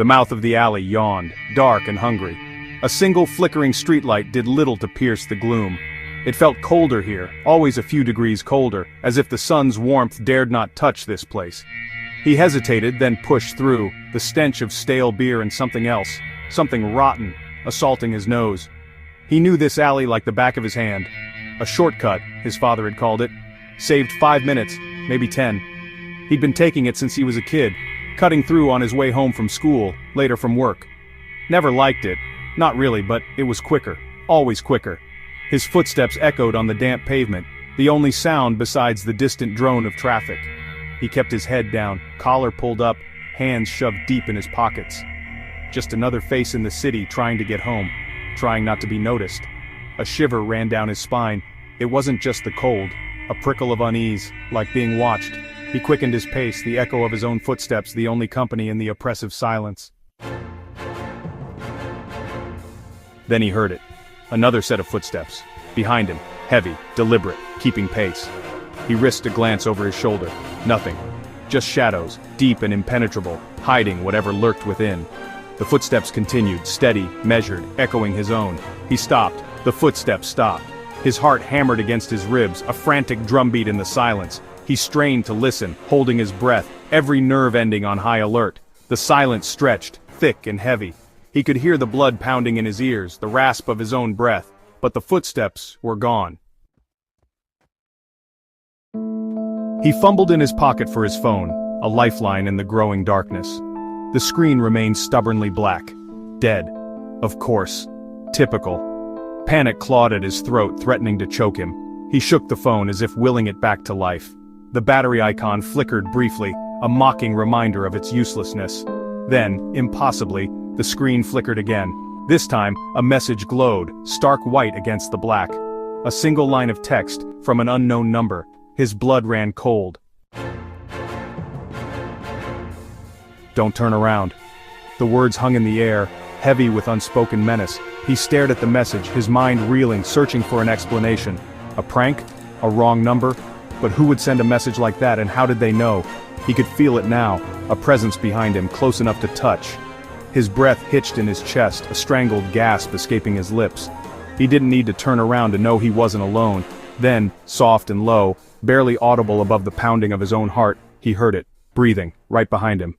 The mouth of the alley yawned, dark and hungry. A single flickering streetlight did little to pierce the gloom. It felt colder here, always a few degrees colder, as if the sun's warmth dared not touch this place. He hesitated, then pushed through, the stench of stale beer and something else, something rotten, assaulting his nose. He knew this alley like the back of his hand. A shortcut, his father had called it. Saved 5 minutes, maybe 10. He'd been taking it since he was a kid, cutting through on his way home from school, later from work. Never liked it, not really, but it was quicker, always quicker. His footsteps echoed on the damp pavement, the only sound besides the distant drone of traffic. He kept his head down, collar pulled up, hands shoved deep in his pockets. Just another face in the city trying to get home, trying not to be noticed. A shiver ran down his spine. It wasn't just the cold, a prickle of unease, like being watched. He quickened his pace, the echo of his own footsteps the only company in the oppressive silence. Then he heard it. Another set of footsteps. Behind him, heavy, deliberate, keeping pace. He risked a glance over his shoulder. Nothing. Just shadows, deep and impenetrable, hiding whatever lurked within. The footsteps continued, steady, measured, echoing his own. He stopped. The footsteps stopped. His heart hammered against his ribs, a frantic drumbeat in the silence. He strained to listen, holding his breath, every nerve ending on high alert. The silence stretched, thick and heavy. He could hear the blood pounding in his ears, the rasp of his own breath, but the footsteps were gone. He fumbled in his pocket for his phone, a lifeline in the growing darkness. The screen remained stubbornly black. Dead. Of course. Typical. Panic clawed at his throat, threatening to choke him. He shook the phone as if willing it back to life. The battery icon flickered briefly, a mocking reminder of its uselessness. Then, impossibly, the screen flickered again. This time, a message glowed, stark white against the black. A single line of text, from an unknown number. His blood ran cold. Don't turn around. The words hung in the air, heavy with unspoken menace. He stared at the message, his mind reeling, searching for an explanation. A prank? A wrong number? But who would send a message like that, and how did they know? He could feel it now, a presence behind him, close enough to touch. His breath hitched in his chest, a strangled gasp escaping his lips. He didn't need to turn around to know he wasn't alone. Then, soft and low, barely audible above the pounding of his own heart, he heard it, breathing, right behind him.